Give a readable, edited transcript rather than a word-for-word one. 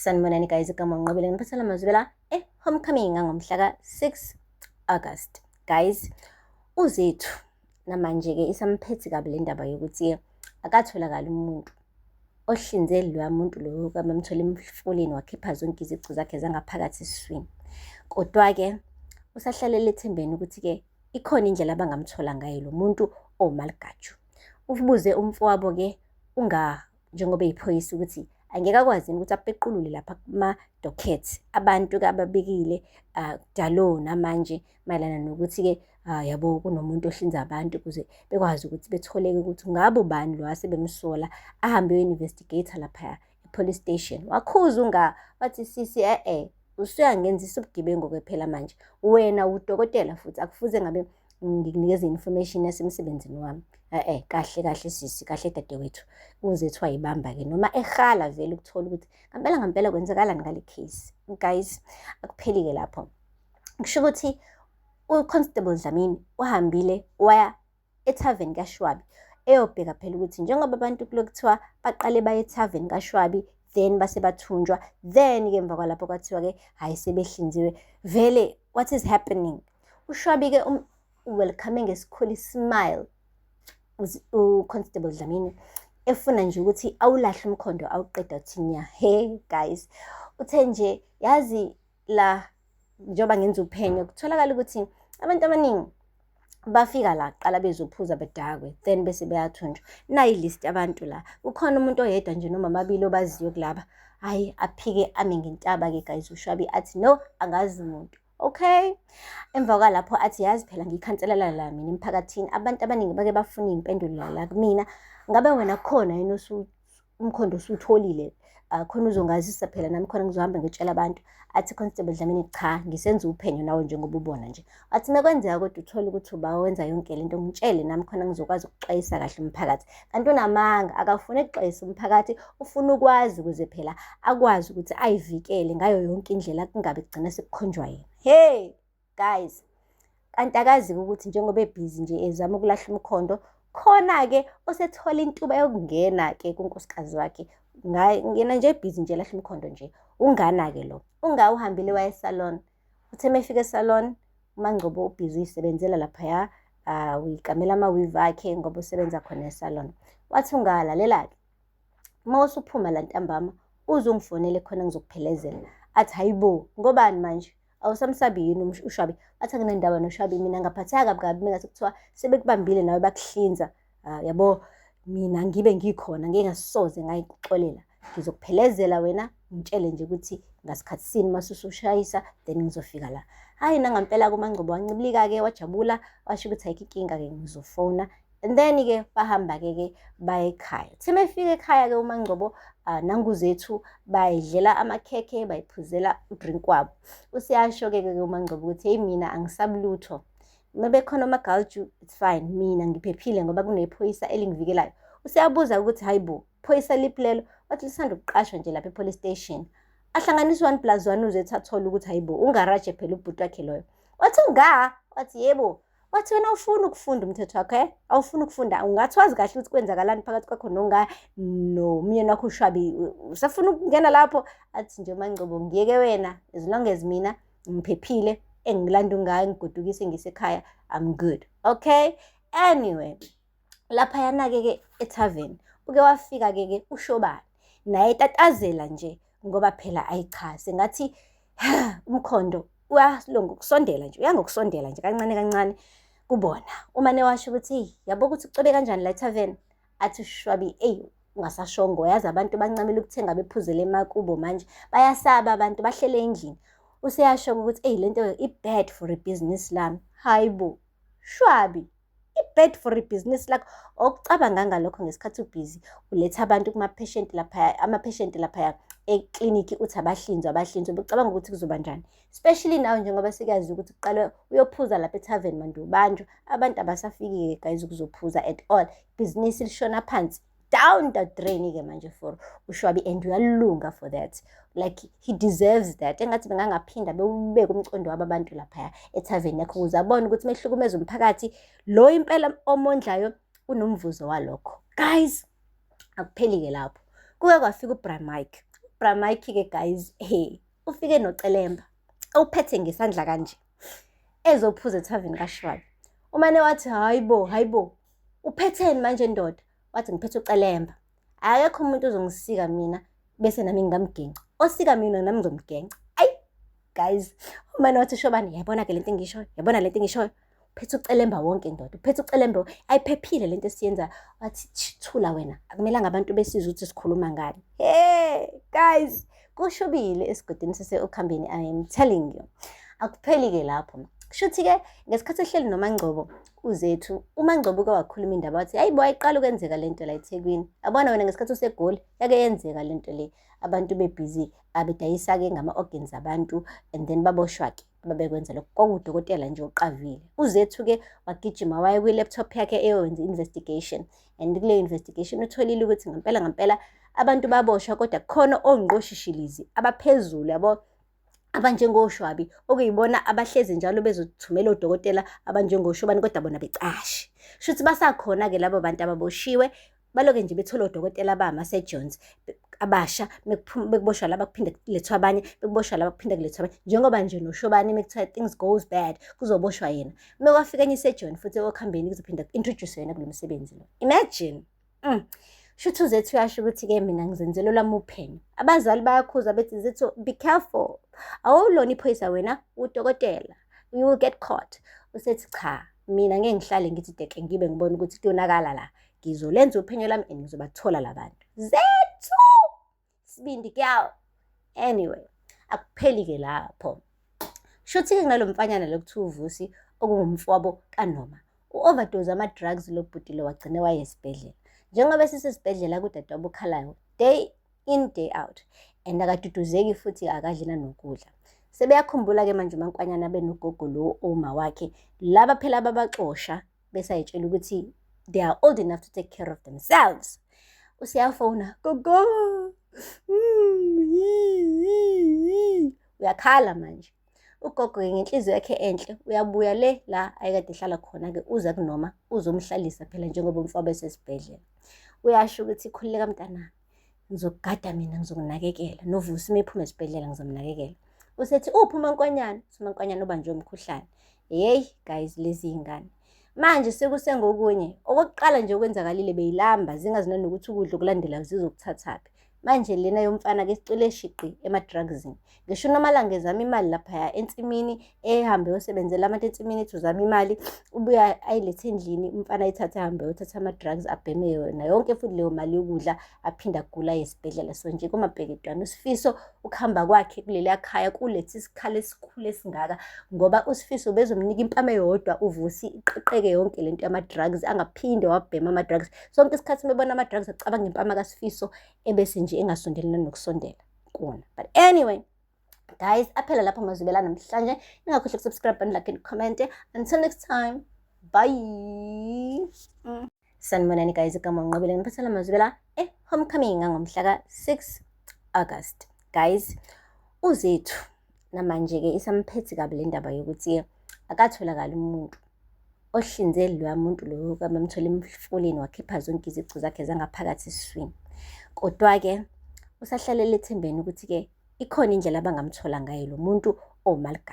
Sanibonani guys, igama ngiqobile ngiphathela amazwi la homecoming ngomhla ka-6 August. Guys, uzethu namanje ke isamphethe kabi le ndaba yokuthi akatholakala umuntu ohlinze lo muntu lo kamamthola emfuleni wakhipha zonke izicu zakhe zangaphakathi esiswini. Kodwa ke usahlalele ethembeni ukuthi ke ikhona indlela abangamthola ngayo lo muntu omalgatshu. Ubuze umfowabo ke njengoba iphoyisa ukuthi angeke akwazi ukuthi apequlule lapha kuma-docket abantu ke ababikile dalo namanje mayelana nokuthi ke yabo kunomuntu ohlinza abantu ukuze bekwazi ukuthi betholeke ukuthi ngabe ubani lo asebemsola, ahambe uyo-investigator lapha e-police station. Wakhuza wathi sisi usuyangenzisa ubugebengu phela manje, wena udokotela futhi akufuze ngabe ngikunikeza information yasemsebenzini wami. Kahle sisi, kahle dadewethu. Uzethu wayibamba-ke noma ehala vele ukuthola ukuthi ngampela kwenzakalani ngale case. Guys, akupheli-ke lapho. Kusho ukuthi u-Constable Dlamini uhambile waya ethaveni kaShwabi eyobheka phela ukuthi njengoba abantu kulo kuthiwa baqale baye ethaveni kaShwabi then base bathunjwa, then-ke emva kwalapho kwathiwa-ke hayi sebehlinziwe. Vele what is happening? uShwabi-ke welcome ngesikhulu smile u-Constable Dlamini efuna nje ukuthi awulahle umkhondo awuqeda thinya. Hey guys, uthe nje yazi la njengoba ngenza uphenyo kutholakala ukuthi abantu abaningi bafika la qala bezophuza bedakwe then bese beyathunjwa. Nayi list abantu la, ukhona umuntu oyedwa nje noma amabili obaziyo kulaba. Hayi aphike ame ngentaba-ke guys. uShwabi athi no, angazi umuntu. Okay, emva kwalapho athi yazi phela ngikhanselela la mina emphakathini abantu abaningi bake bafuna iy'mpendulo la kumina, ngabe wena khona yini umkhondo usutholile? Khona uzongazisa phela nami khona ngizohamba ngitshela abantu. Athi Constable Dlamini cha, ngisenza uphenyo nawe njengoba ubona nje. Athi mekwenzeka kodwa uthole ukuthi wenza yonke lento ngitshele nami khona ngizokwazi ukuxwayisa kahle umphakathi. Kanti unamanga akafuni ukuxwayisa umphakathi, ufuna ukwazi ukuze phela akwazi ukuthi ayivikele ngayo yonke indlela kungabe kugcina sekukhonjwa yena. Hey guys, kanti akazi ukuthi njengoba ebhizi nje ezama ukulahla umkhondo, khona-ke osethola intuba yokungena-ke kunkosikazi wakhe. Ngena nje ebhizi nje lahla umkhondo nje. Ungana-ke lo uhambile waya esalon. Uthe mefika esalon uMangcobo ubhizi uyisebenzela laphaya, uyikamela amawivi akhe ngoba usebenza khona esalon. Wathi ungalalela-ke uma usuphuma la ntambama uzungifonele khona ngizokuphelezela. Athi hayibo, ngobani manje? Awusamsabi yini uShwabi? Athi nginendaba noShwabi mina ngaphatheka kabi mengase kuthiwa sebekubambile nawe bakuhlinza. Yabo mina ngibe ngikhona ngingasoze ngayixolela. Ngizokuphelezela wena ngitshele nje ukuthi ngasikhathi sini masusushayisa then ngizofika la. Hayi nangampela kuMangcobo wancibilika-ke wajabula washo ukuthi ayikho inkinga-ke ngizofona. And then-ke bahamba-ke baya ekhaya. Uthe mefika ekhaya-ke uMangcobo nanguzethu bayidlela amakhekhe bayiphuzela udrink wabo. Useyasho-ke uMangcobo ukuthi hey mina angisabulutho. Mebekhona amagalju it's fine, mina ngiphephile ngoba kunephoyisa elingivikelayo. Useyabuza ukuthi hayibo, phoyisa liphi lelo? Wathi lisanda ukuqashwa nje lapha e-police station. Ahlanganisa 1+1 uzethu athola ukuthi hayibo ungaraje phela ubhuti wakhe loyo. Wathi wathi yebo. Wathi wena ufuna ukufunda umthetho wakho awufuna ukufunda, ungathi wazi kahle ukuthi kwenzakalani phakathi kwakho nomyeni wakho uShwabi, usafuna ukungena lapho? Athi nje uMangcobo ngiyeke wena, as long as mina ngiphephile engilanda ngayo ngigodukise ngisekhaya, I'm good. Okay, anyway laphayana-ke ethaveni uke wafika-ke uShobani naye etatazela nje ngoba phela ayichaze ngathi umkhondo ukusondela nje, uyangokusondela nje kancane kubona. Umane washo ukuthi yabo ukuthi ucobe kanjani la ethaveni. Athi uShwabi ungasashongo, yazi abantu bancamela ukuthenga bephuzele emakubo manje bayasaba abantu bahlele endlini. Useyasho ukuthi lento i-bad for i-business lami. Hayibo Shwabi, i-bad for i-business lakho okucabanga ngalokho ngesikhathi ubhizi uletha abantu kuma-patient laphaya, ama-patient laphaya ekliniki uthi abahlinzwa becabanga ukuthi kuzoba njani, especially nawe njengoba sikazi ukuthi kuqala uyophuza lapha ethaveni manje ubanjwa. Abantu abasafiki-ke guys ukuzophuza at all, ibhizinisi lishona phansi down the drain-ke manje for uShwabi, and uyalunga for that, like he deserves that. Engathi bengangaphinda bewubeke umcondo wabo abantu laphaya ethaveni yakho ukuze abone ukuthi mehlukumeza umphakathi lo impela omondlayo unomvuzo walokho. Guys, akupheli-ke lapho kuke kwafika uBra Mike. uBramike-ke guys, ufike nocelemba uphethe ngesandla kanje ezophuza ethaveni kaShwabi. Umane wathi hayibo uphetheni manje ndoda? Wathi ngiphethe ucelemba, akekho umuntu uzongisika mina bese nami ngingamgenca, osika mina nami ngizomgenca. Ayi guys, umane wathi Shobani, yabona-ke lento engishoyo, uphethe ucelemba wonke ndoda, uphethe ucelemba, ayiphephile lento esiyenza. Wathi thula wena, akumelanga abantu besizwe ukuthi sikhuluma ngani. Guys, kushubile esigodini sase-Okhambeni, I am telling you. Akupheli-ke lapho. Kushuthi-ke ngesikhathi ehleli noMaNgcobo uZethu, uMaNgcobo-ke wakhuluma indaba wathi hayibo, ayiqala ukwenzeka lento la eThekwini. Yabona wena ngesikhathi useGoli yake yenzeka lento le, abantu bebhizi abedayisa-ke ngama-organs abantu and then baboshwa-ke babekwenza lokho. Kwakudokotela nje uqavile. uZethu-ke wagijima waye kwi-laptop yakhe eyowenza investigation, and kuleyo investigation utholile ukuthi ngampela abantu baboshwa, kodwa khona ongqoshishilizi abaphezulu yabo, abanjengoShwabi okuyibona abahlezi njalo bezothumela odokotela abanjengoShobani, kodwa bona becashe. Shuthi basakhona-ke labo bantu ababoshiwe, baloke nje bethola odokotela bama-surgeons abasha, bekuboshwa laba kuphinde kulethwa abanye, bekuboshwa laba kuphinde kulethwa abanye. Njengoba nje noShobani mekuthiwa things goes bad kuzoboshwa yena, mekwafika enye isurgeon futhi eOkhambeni kuzophinda introduce yena kulo msebenzi lo. Imagine. Shuthi uZethu uyasho ukuthi-ke mina ngizenzela olwami uphenyo. Abazali bayakhuza bethi Zethu, be careful, awulona iphoyisa wena, udokotela, you will get caught. Usethi cha, mina ngeke ngihlale ngithi deke ngibe ngibona ukuthi kuyonakala la, ngizolenza uphenyo lami and ngizobathola labantu. Zethu sibindi girl. Anyway, akupheli-ke lapho. Shuthi-ke kunalo mfanyana lokuthiwa uVusi okungumfowabo kaNoma, u-overdose ama-drugs lo bhuti lo wagcine waye esibhedlela. Njengoba sisesibhedlela kudadewabo okhalayo day in day out, and akaduduzeki futhi akadli nanokudla. Sebeyakhumbula-ke manje uMankwanyana benogogo lo uma wakhe laba phela babaxosha bese ayitshela ukuthi they are old enough to take care of themselves. Usiyafona, gogo, uyakhala manje. Ugogo-ke ngenhliziyo yakhe enhle uyabuya le la ayekade ehlala khona-ke uza kuNoma uzomhlalisa phela njengoba umfowabo esesibhedlela. Uyasho ukuthi khululeka mntanami, ngizokugada mina, ngizokunakekela, noVusi mephuma esibhedlela ngizomnakekela. Usethi uphi uMankwanyana? uMankwanyana ubanjwe umkhuhlane. Guys, lezi ingane manje sekusengokunye. Okokuqala nje okwenzakalile beyilamba zingazi nanokuthi ukudla okulandelayo zizokuthathaphi. Manje lena yomfana-ke isicile shiqi ema-drugsini. Ngisho uNomalanga ezama imali laphaya ensimini, ehambe yosebenzela abantu ensimini ethi uzama imali, ubuya ayilethe endlini, umfana ayithathe ahambe yothatha ama-drugs, abheme yona yonke futhi leyo mali yokudla, aphinda agula esibhedlela. So nje kuMabheketwane uSifiso ukuhamba kwakhe kuleliya khaya kulethe isikhala esikhulu esingaka, ngoba uSifiso bezomnika impama eyodwa uVusi iqeqeke yonke lento yama-drugs, angaphinde wabhema ama-drugs. Sonke isikhathi mebona ama-drugs acabanga impama kaSifiso ebese nje engasondelana nokusondela kuona. But anyway guys, aphela lapho amazwibela namhlanje. Ningakhohlwa ukusubscribe and like and comment. Until next time, bye. Sanibonani guys, igama uNqobile ngiphathela amazwibela homecoming ngomhla ka-6 August. Guys, uZethu namanje-ke isamphethe kabi le ndaba yokuthi akatholakala umuntu ohlinze loya muntu loyo kamamthola emfuleni wakhipha zonke izicu zakhe zangaphakathi esiswini. Kodwa-ke usahlalele ethembeni ukuthi-ke ikhona indlela abangamthola ngayo lo muntu oMaligaya.